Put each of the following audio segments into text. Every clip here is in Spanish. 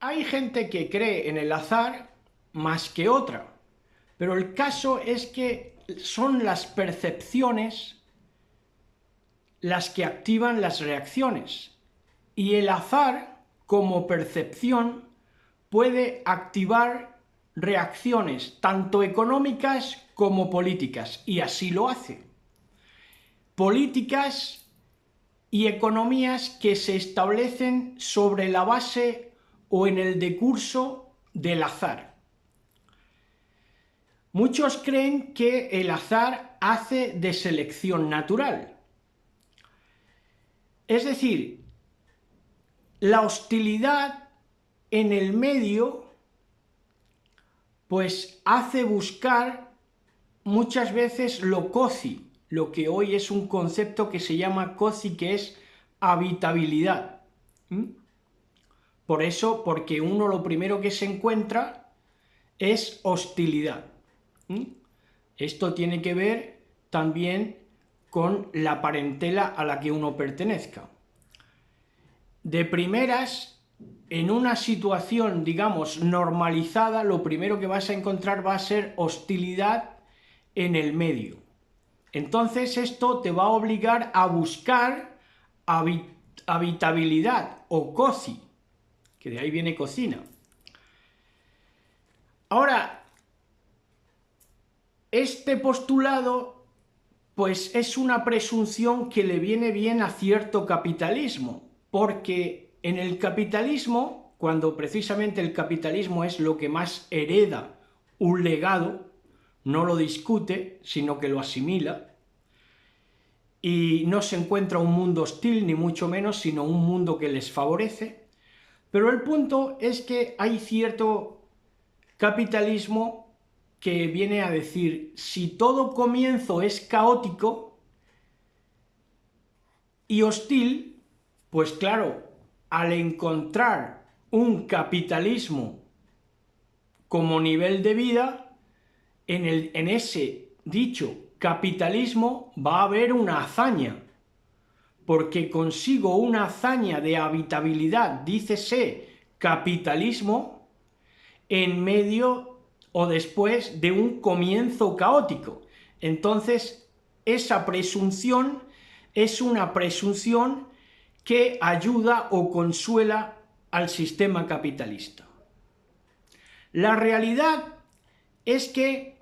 Hay gente que cree en el azar más que otra, pero el caso es que son las percepciones las que activan las reacciones, y el azar, como percepción, puede activar reacciones tanto económicas como políticas, y así lo hace. Políticas y economías que se establecen sobre la base o en el decurso del azar. Muchos creen que el azar hace de selección natural. Es decir, la hostilidad en el medio pues hace buscar muchas veces lo cozy, lo que hoy es un concepto que se llama cozy, que es habitabilidad. Por eso, porque uno lo primero que se encuentra es hostilidad. Esto tiene que ver también con la parentela a la que uno pertenezca. De primeras, en una situación, digamos, normalizada, lo primero que vas a encontrar va a ser hostilidad en el medio. Entonces esto te va a obligar a buscar habitabilidad o cozy, que de ahí viene cocina. Ahora, este postulado pues es una presunción que le viene bien a cierto capitalismo, porque en el capitalismo, cuando precisamente el capitalismo es lo que más hereda un legado, no lo discute, sino que lo asimila, y no se encuentra un mundo hostil, ni mucho menos, sino un mundo que les favorece. Pero el punto es que hay cierto capitalismo que viene a decir, si todo comienzo es caótico y hostil, pues claro, al encontrar un capitalismo como nivel de vida, en ese dicho capitalismo va a haber una hazaña, porque consigo una hazaña de habitabilidad, dícese capitalismo, en medio o después de un comienzo caótico. Entonces, esa presunción es una presunción que ayuda o consuela al sistema capitalista. La realidad es que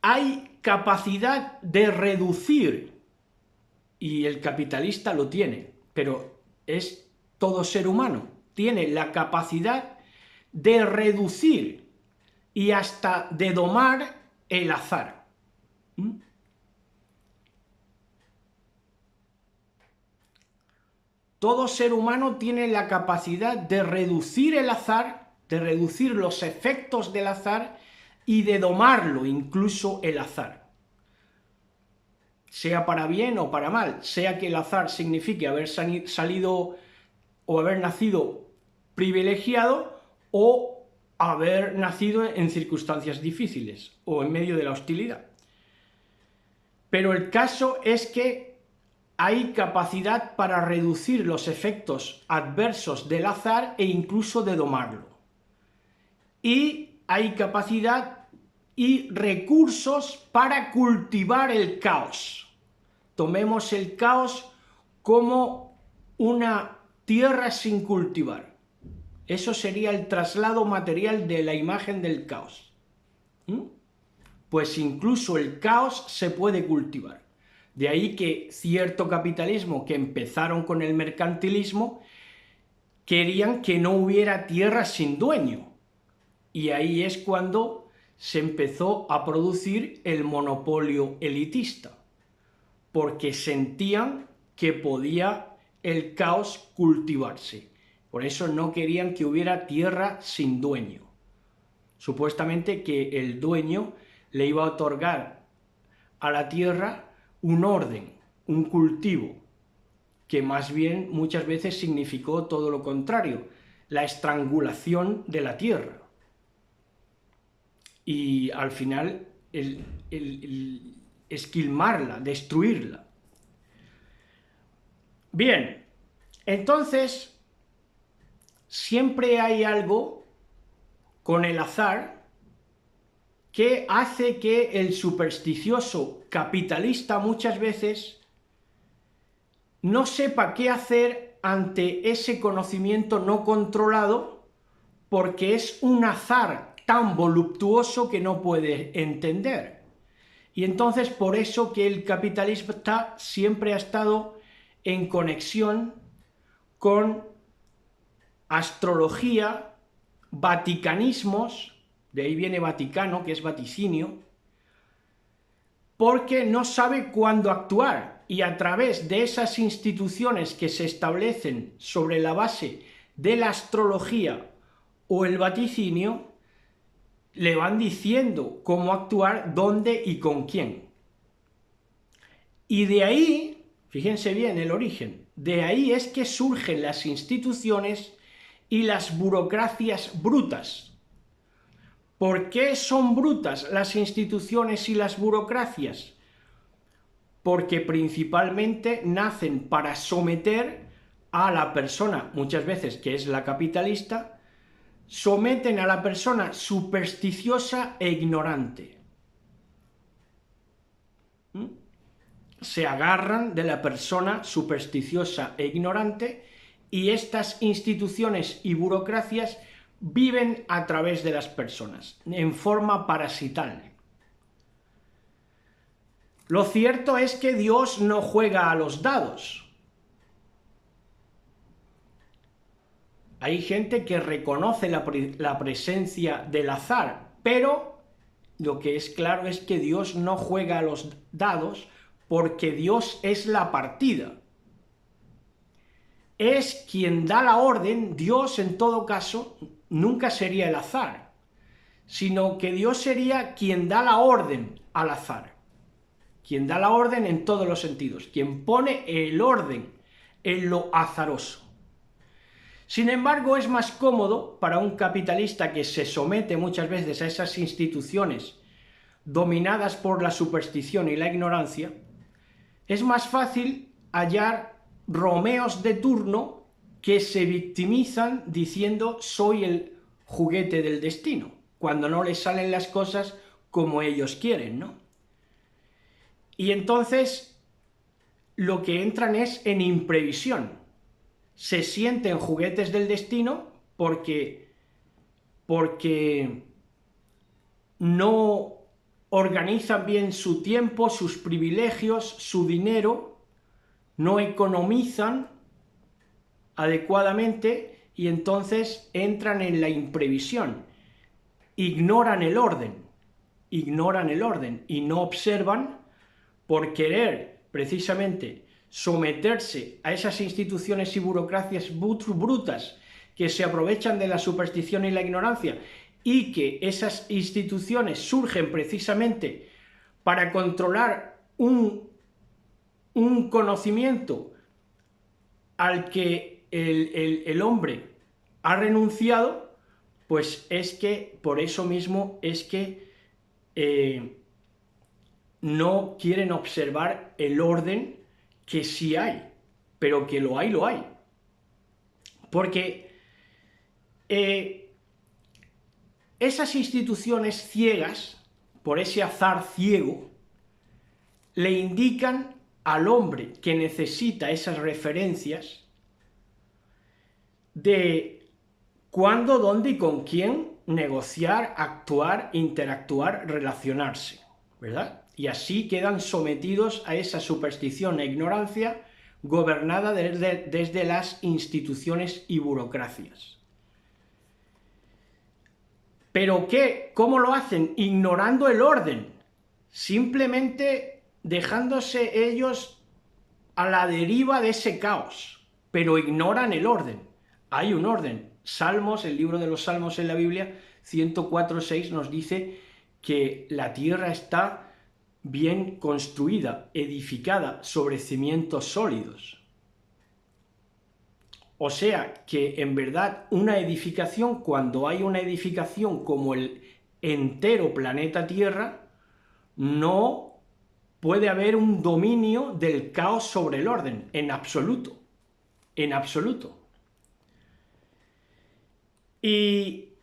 hay capacidad de reducir, y el capitalista lo tiene, pero es todo ser humano, tiene la capacidad de reducir y hasta de domar el azar. Todo ser humano tiene la capacidad de reducir el azar, de reducir los efectos del azar y de domarlo, incluso el azar. Sea para bien o para mal, sea que el azar signifique haber salido o haber nacido privilegiado o haber nacido en circunstancias difíciles o en medio de la hostilidad. Pero el caso es que hay capacidad para reducir los efectos adversos del azar e incluso de domarlo. Y hay capacidad y recursos para cultivar el caos. Tomemos el caos como una tierra sin cultivar. Eso sería el traslado material de la imagen del caos. Pues incluso el caos se puede cultivar. De ahí que cierto capitalismo que empezaron con el mercantilismo querían que no hubiera tierra sin dueño. Y ahí es cuando se empezó a producir el monopolio elitista, porque sentían que podía el caos cultivarse. Por eso no querían que hubiera tierra sin dueño. Supuestamente que el dueño le iba a otorgar a la tierra un orden, un cultivo, que más bien muchas veces significó todo lo contrario, la estrangulación de la tierra. Y al final el esquilmarla, destruirla. Bien, entonces siempre hay algo con el azar que hace que el supersticioso capitalista muchas veces no sepa qué hacer ante ese conocimiento no controlado, porque es un azar tan voluptuoso que no puede entender. Y entonces por eso que el capitalista siempre ha estado en conexión con astrología, vaticanismos, de ahí viene Vaticano, que es vaticinio, porque no sabe cuándo actuar, y a través de esas instituciones que se establecen sobre la base de la astrología o el vaticinio, le van diciendo cómo actuar, dónde y con quién. Y de ahí, fíjense bien el origen, de ahí es que surgen las instituciones y las burocracias brutas. ¿Por qué son brutas las instituciones y las burocracias? Porque principalmente nacen para someter a la persona, muchas veces que es la capitalista, someten a la persona supersticiosa e ignorante. Se agarran de la persona supersticiosa e ignorante, y estas instituciones y burocracias viven a través de las personas, en forma parasital. Lo cierto es que Dios no juega a los dados. Hay gente que reconoce la presencia del azar, pero lo que es claro es que Dios no juega a los dados, porque Dios es la partida. Es quien da la orden. Dios, en todo caso, nunca sería el azar, sino que Dios sería quien da la orden al azar. Quien da la orden en todos los sentidos, quien pone el orden en lo azaroso. Sin embargo, es más cómodo para un capitalista que se somete muchas veces a esas instituciones dominadas por la superstición y la ignorancia, es más fácil hallar Romeos de turno que se victimizan diciendo soy el juguete del destino, cuando no les salen las cosas como ellos quieren, ¿no? Y entonces lo que entran es en imprevisión. Se sienten juguetes del destino porque no organizan bien su tiempo, sus privilegios, su dinero, no economizan adecuadamente, y entonces entran en la imprevisión, ignoran el orden y no observan, por querer precisamente someterse a esas instituciones y burocracias brutas que se aprovechan de la superstición y la ignorancia, y que esas instituciones surgen precisamente para controlar un conocimiento al que el hombre ha renunciado, pues es que por eso mismo es que no quieren observar el orden que sí hay, pero que lo hay. Porque esas instituciones ciegas, por ese azar ciego, le indican al hombre que necesita esas referencias de cuándo, dónde y con quién negociar, actuar, interactuar, relacionarse, ¿verdad? Y así quedan sometidos a esa superstición e ignorancia gobernada desde las instituciones y burocracias. ¿Pero qué? ¿Cómo lo hacen? Ignorando el orden, simplemente dejándose ellos a la deriva de ese caos, pero ignoran el orden. Hay un orden. Salmos, el libro de los Salmos en la Biblia, 104:6 nos dice que la tierra está bien construida, edificada sobre cimientos sólidos. O sea que en verdad una edificación, cuando hay una edificación como el entero planeta Tierra, no puede haber un dominio del caos sobre el orden, en absoluto, en absoluto. Y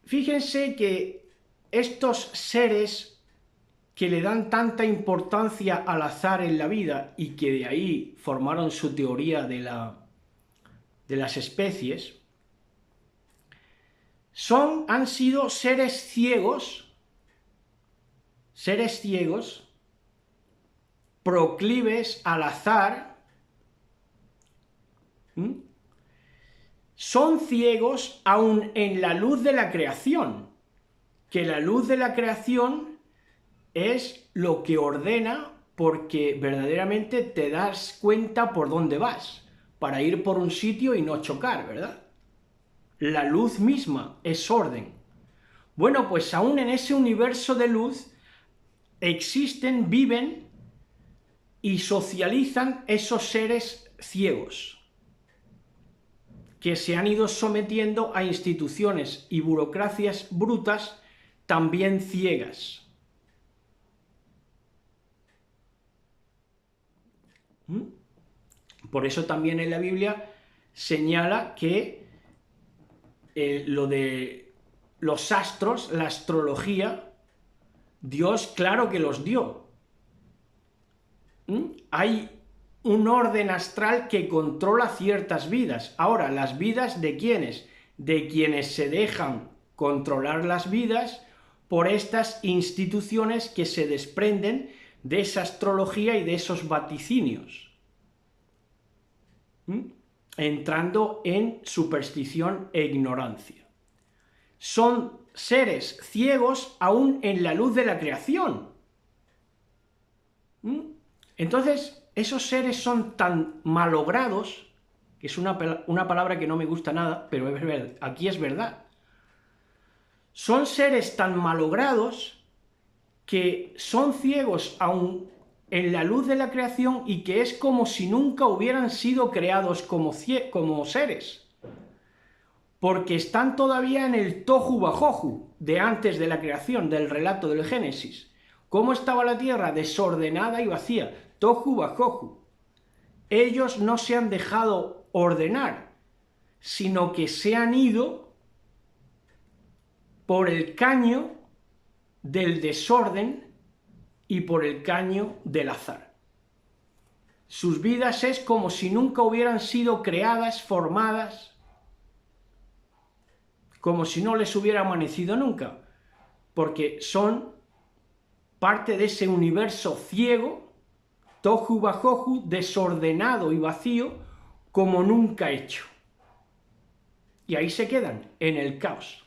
fíjense que estos seres que le dan tanta importancia al azar en la vida y que de ahí formaron su teoría de las especies, han sido seres ciegos, proclives al azar. Son ciegos aún en la luz de la creación, que la luz de la creación es lo que ordena, porque verdaderamente te das cuenta por dónde vas, para ir por un sitio y no chocar, ¿verdad? La luz misma es orden. Bueno, pues aún en ese universo de luz existen, viven y socializan esos seres ciegos que se han ido sometiendo a instituciones y burocracias brutas también ciegas. Por eso también en la Biblia señala que lo de los astros, la astrología, Dios claro que los dio. Hay un orden astral que controla ciertas vidas. Ahora, ¿las vidas de quiénes? De quienes se dejan controlar las vidas por estas instituciones que se desprenden de esa astrología y de esos vaticinios, entrando en superstición e ignorancia. Son seres ciegos aún en la luz de la creación. Entonces, esos seres son tan malogrados, que es una palabra que no me gusta nada, pero aquí es verdad. Son seres tan malogrados que son ciegos aún en la luz de la creación y que es como si nunca hubieran sido creados como seres, porque están todavía en el tohu bajohu de antes de la creación, del relato del Génesis. ¿Cómo estaba la tierra? Desordenada y vacía, tohu bajohu. Ellos no se han dejado ordenar, sino que se han ido por el caño del desorden y por el caño del azar. Sus vidas es como si nunca hubieran sido creadas, formadas, como si no les hubiera amanecido nunca, porque son parte de ese universo ciego, tohu bajohu, desordenado y vacío, como nunca hecho. Y ahí se quedan, en el caos.